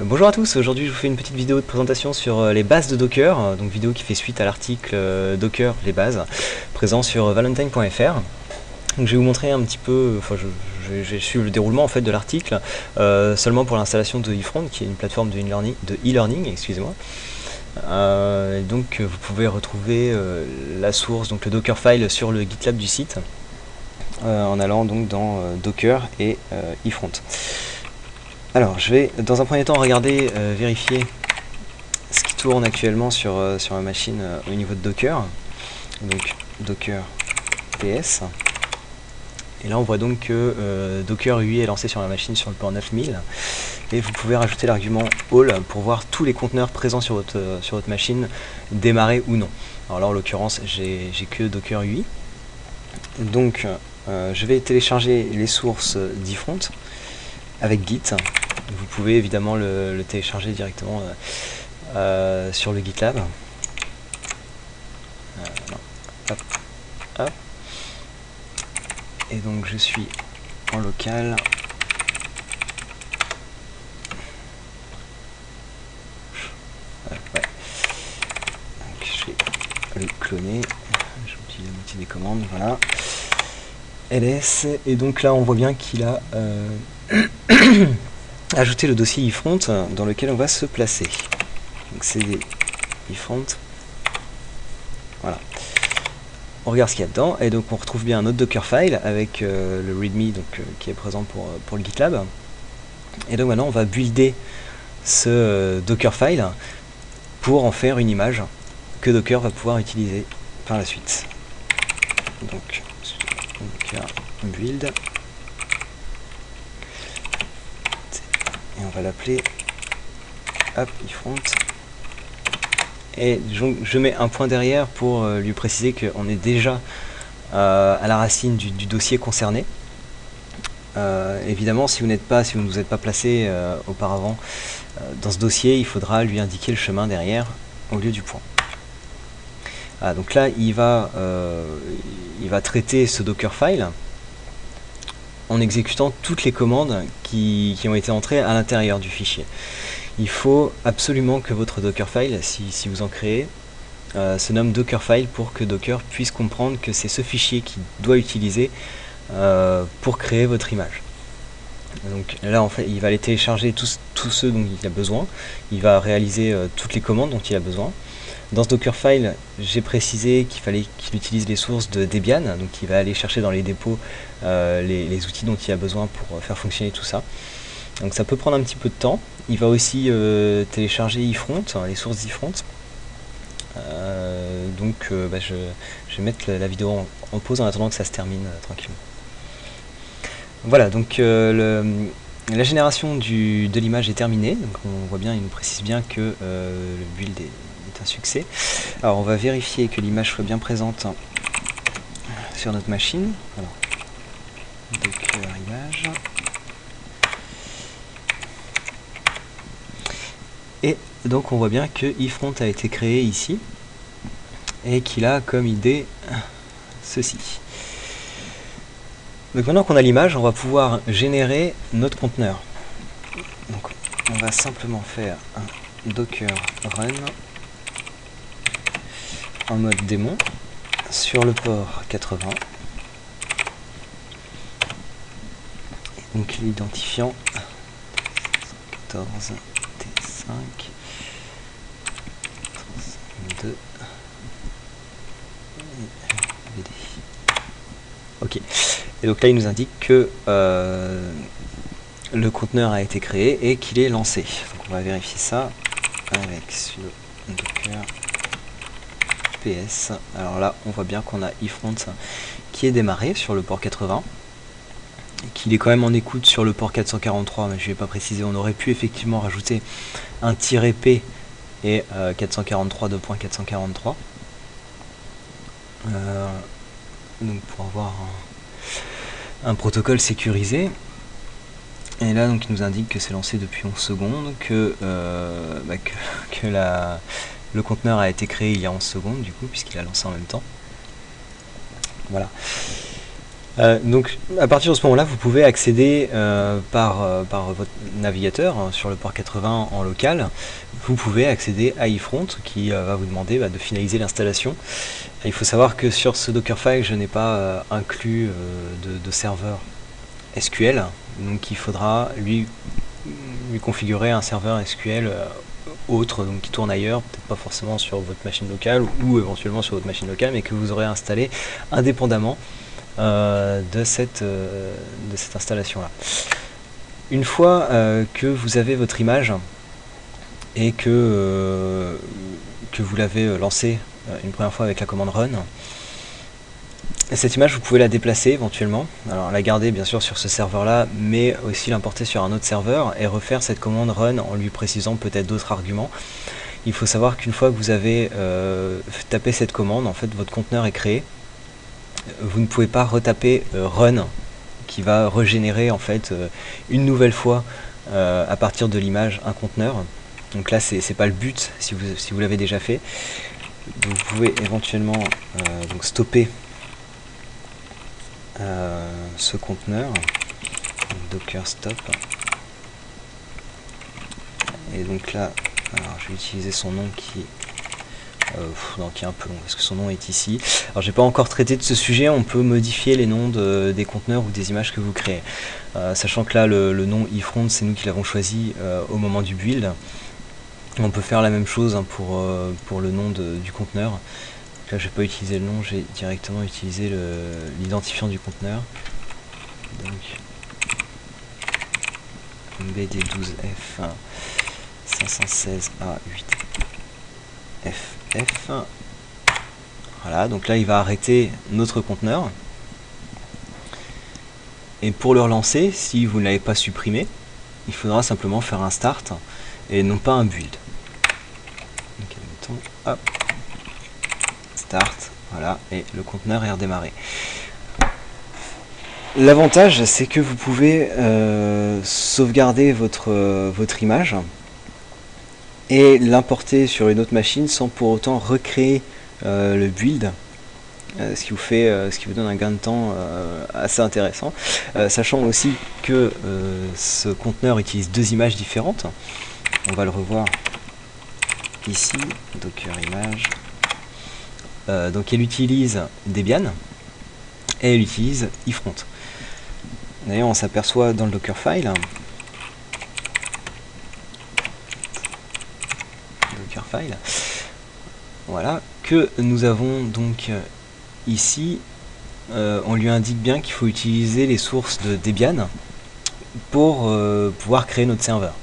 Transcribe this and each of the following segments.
Bonjour à tous, aujourd'hui je vous fais une petite vidéo de présentation sur les bases de Docker, donc vidéo qui fait suite à l'article Docker, les bases, présent sur valentine.fr. Donc je vais vous montrer un petit peu, je vais suivre le déroulement en fait de l'article, seulement pour l'installation de eFront, qui est une plateforme de e-learning, excusez-moi. Donc vous pouvez retrouver la source, donc le Dockerfile sur le GitLab du site, en allant donc dans Docker et eFront. Alors, je vais dans un premier temps regarder, vérifier ce qui tourne actuellement sur ma machine au niveau de Docker. Donc, Docker PS. Et là, on voit donc que Docker UI est lancé sur ma machine sur le port 9000. Et vous pouvez rajouter l'argument all pour voir tous les conteneurs présents sur votre machine, démarrer ou non. Alors là, en l'occurrence, j'ai que Docker UI. Donc, je vais télécharger les sources d'eFront avec Git. Vous pouvez évidemment le télécharger directement sur le GitLab. Hop, hop. Et donc je suis en local. Ouais. Donc je vais le cloner. J'oublie la moitié des commandes. Voilà. ls. Et donc là on voit bien qu'il a ajouter le dossier eFront dans lequel on va se placer. Donc cd eFront. Voilà. On regarde ce qu'il y a dedans et donc on retrouve bien un autre Dockerfile avec le README donc, qui est présent pour le GitLab. Et donc maintenant on va builder ce Dockerfile pour en faire une image que Docker va pouvoir utiliser par la suite. Donc Docker build. Et on va l'appeler eFront. Et je mets un point derrière pour lui préciser qu'on est déjà à la racine du dossier concerné. Évidemment, si vous ne vous êtes pas placé auparavant dans ce dossier, il faudra lui indiquer le chemin derrière au lieu du point. Donc là, il va traiter ce Dockerfile en exécutant toutes les commandes qui ont été entrées à l'intérieur du fichier. Il faut absolument que votre Dockerfile, si vous en créez, se nomme Dockerfile pour que Docker puisse comprendre que c'est ce fichier qu'il doit utiliser pour créer votre image. Donc là, en fait, il va aller télécharger tous ceux dont il a besoin. Il va réaliser toutes les commandes dont il a besoin. Dans ce Dockerfile, j'ai précisé qu'il fallait qu'il utilise les sources de Debian, donc il va aller chercher dans les dépôts les outils dont il a besoin pour faire fonctionner tout ça. Donc ça peut prendre un petit peu de temps. Il va aussi télécharger eFront, les sources d'eFront. Je vais mettre la vidéo en pause en attendant que ça se termine tranquillement. Voilà, donc la génération de l'image est terminée. Donc on voit bien, il nous précise bien que le build est un succès. Alors on va vérifier que l'image soit bien présente sur notre machine. Alors, Docker image. Et donc on voit bien que eFront a été créé ici et qu'il a comme idée ceci. Donc maintenant qu'on a l'image, on va pouvoir générer notre conteneur. Donc on va simplement faire un docker run en mode démon sur le port 80. Et donc l'identifiant 14 T5 2 BD. Ok. Et donc là il nous indique que le conteneur a été créé et qu'il est lancé. Donc on va vérifier ça avec sudo docker ps. Alors là on voit bien qu'on a eFront qui est démarré sur le port 80 et qu'il est quand même en écoute sur le port 443, mais je ne vais pas préciser. On aurait pu effectivement rajouter un -p et 443 2.443 donc pour avoir un protocole sécurisé. Et là donc il nous indique que c'est lancé depuis 11 secondes, que le conteneur a été créé il y a 11 secondes du coup, puisqu'il a lancé en même temps. Voilà. Donc à partir de ce moment-là, vous pouvez accéder par votre navigateur hein, sur le port 80 en local. Vous pouvez accéder à iFront qui va vous demander de finaliser l'installation. Il faut savoir que sur ce Dockerfile, je n'ai pas inclus de serveur SQL, donc il faudra lui configurer un serveur SQL autre, donc qui tourne ailleurs, peut-être pas forcément sur votre machine locale ou éventuellement sur votre machine locale, mais que vous aurez installé indépendamment de cette installation là. Une fois que vous avez votre image et que vous l'avez lancée une première fois avec la commande run, cette image vous pouvez la déplacer éventuellement, alors la garder bien sûr sur ce serveur là, mais aussi l'importer sur un autre serveur et refaire cette commande run en lui précisant peut-être d'autres arguments. Il faut savoir qu'une fois que vous avez tapé cette commande, en fait votre conteneur est créé. Vous ne pouvez pas retaper run qui va régénérer en fait une nouvelle fois à partir de l'image un conteneur. Donc là c'est pas le but si vous l'avez déjà fait. Donc, vous pouvez éventuellement donc stopper ce conteneur, docker stop, et donc là alors, je vais utiliser son nom qui est un peu long parce que son nom est ici. Alors j'ai pas encore traité de ce sujet, on peut modifier les noms des conteneurs ou des images que vous créez, sachant que là le nom iFront c'est nous qui l'avons choisi au moment du build. On peut faire la même chose hein, pour le nom du conteneur. Donc là je vais pas utiliser le nom, j'ai directement utilisé l'identifiant du conteneur, donc BD12F 516A8FF. Voilà, donc là il va arrêter notre conteneur. Et pour le relancer, si vous ne l'avez pas supprimé, il faudra simplement faire un start et non pas un build. Donc mettons, hop, start, voilà, et le conteneur est redémarré. L'avantage c'est que vous pouvez sauvegarder votre image et l'importer sur une autre machine sans pour autant recréer le build, ce qui vous donne un gain de temps assez intéressant, sachant aussi que ce conteneur utilise deux images différentes. On va le revoir ici, Docker image. Donc elle utilise Debian et elle utilise iFront. D'ailleurs on s'aperçoit dans le Dockerfile voilà, que nous avons donc ici, on lui indique bien qu'il faut utiliser les sources de Debian pour pouvoir créer notre serveur.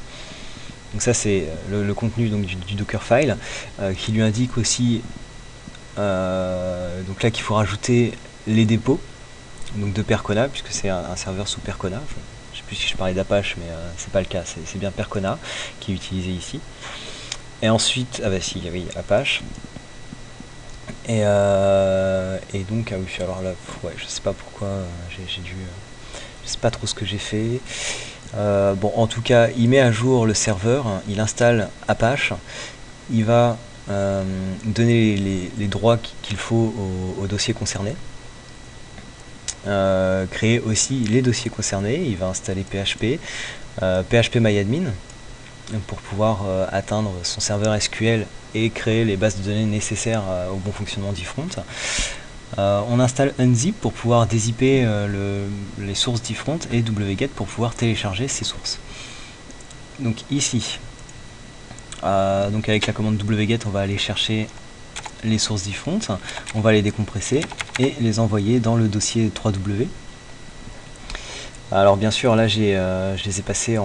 Donc ça c'est le contenu donc, du Dockerfile qui lui indique aussi donc là qu'il faut rajouter les dépôts donc de Percona, puisque c'est un serveur sous Percona. Je sais plus si je parlais d'Apache, mais c'est pas le cas, c'est bien Percona qui est utilisé ici. Et ensuite, ah bah si, il y avait Apache. Et donc, ah oui, alors là, ouais, je sais pas pourquoi, j'ai dû, je sais pas trop ce que j'ai fait. Bon, en tout cas, il met à jour le serveur, il installe Apache, il va donner les droits qu'il faut au dossier concerné. Créer aussi les dossiers concernés, il va installer PHP, PHPMyAdmin pour pouvoir atteindre son serveur SQL et créer les bases de données nécessaires au bon fonctionnement d'iFront. On installe unzip pour pouvoir dézipper les sources d'iFront et wget pour pouvoir télécharger ces sources. Donc ici, donc avec la commande wget, on va aller chercher les sources d'iFront, on va les décompresser et les envoyer dans le dossier 3W. Alors bien sûr là je les ai passés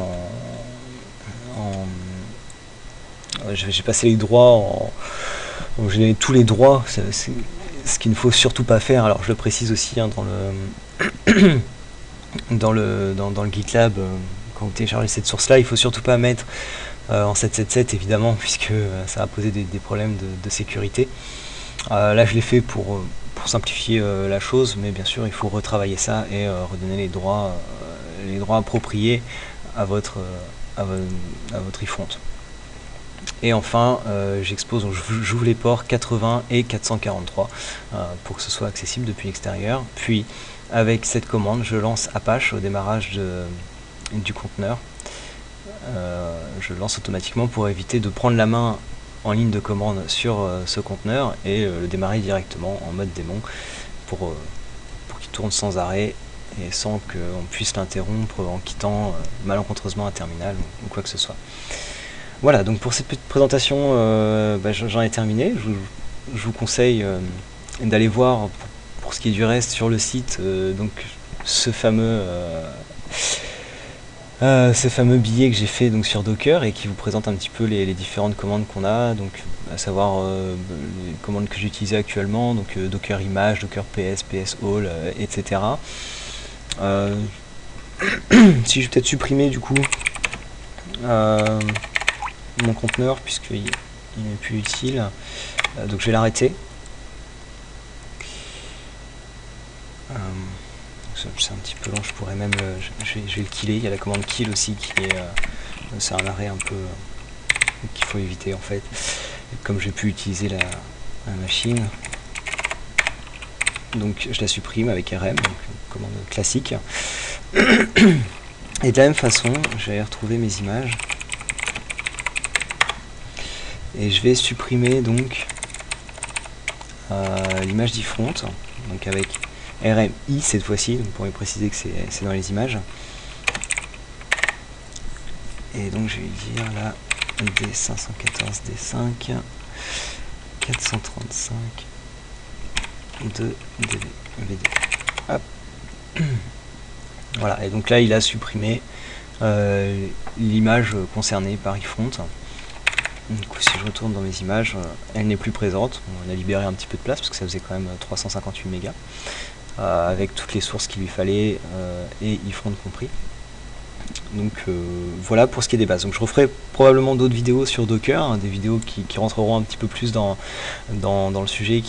j'ai passé les droits j'ai tous les droits, c'est ce qu'il ne faut surtout pas faire. Alors je le précise aussi hein, dans le GitLab, quand vous téléchargez cette source là, il faut surtout pas mettre en 777 évidemment, puisque ça va poser des problèmes de sécurité. Là je l'ai fait pour simplifier la chose, mais bien sûr il faut retravailler ça et redonner les droits appropriés à votre iFront. Et enfin, j'expose, j'ouvre les ports 80 et 443 pour que ce soit accessible depuis l'extérieur. Puis, avec cette commande, je lance Apache au démarrage du conteneur. Je lance automatiquement pour éviter de prendre la main en ligne de commande sur ce conteneur et le démarrer directement en mode démon pour qu'il tourne sans arrêt et sans qu'on puisse l'interrompre en quittant malencontreusement un terminal ou quoi que ce soit. Voilà, donc pour cette petite présentation, j'en ai terminé. Je vous conseille d'aller voir pour ce qui est du reste sur le site donc ce fameux billet que j'ai fait donc sur Docker et qui vous présente un petit peu les différentes commandes qu'on a, donc à savoir les commandes que j'utilise actuellement, donc Docker Image, Docker PS, PS All, etc. Si je vais peut-être supprimer du coup mon conteneur puisqu'il n'est plus utile, donc je vais l'arrêter. C'est un petit peu long, je pourrais même je vais le killer. Il y a la commande kill aussi qui est c'est un arrêt un peu qu'il faut éviter en fait. Et comme j'ai pu utiliser la machine, donc je la supprime avec RM, donc une commande classique. Et de la même façon, je vais retrouver mes images et je vais supprimer donc l'image d'ifront, donc avec RMI cette fois-ci, pour préciser que c'est dans les images. Et donc je vais dire là D514 D5 435 de VD. Hop. Voilà, et donc là il a supprimé l'image concernée par ifront. Du coup, si je retourne dans mes images, elle n'est plus présente. On a libéré un petit peu de place parce que ça faisait quand même 358 mégas. Avec toutes les sources qu'il lui fallait et ifront compris. Donc voilà pour ce qui est des bases. Donc je referai probablement d'autres vidéos sur Docker, hein, des vidéos qui rentreront un petit peu plus dans le sujet,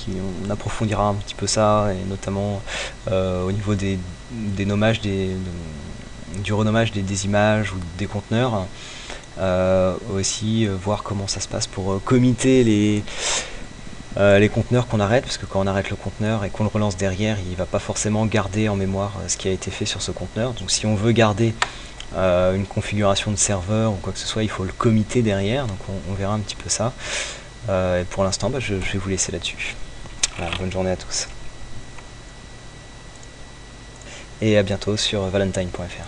on approfondira un petit peu ça, et notamment au niveau des nommages, du renommage des images ou des conteneurs. Aussi voir comment ça se passe pour committer les conteneurs qu'on arrête, parce que quand on arrête le conteneur et qu'on le relance derrière, il ne va pas forcément garder en mémoire ce qui a été fait sur ce conteneur. Donc si on veut garder une configuration de serveur ou quoi que ce soit, il faut le committer derrière, donc on verra un petit peu ça. Et pour l'instant, je vais vous laisser là-dessus. Voilà, bonne journée à tous. Et à bientôt sur valentine.fr.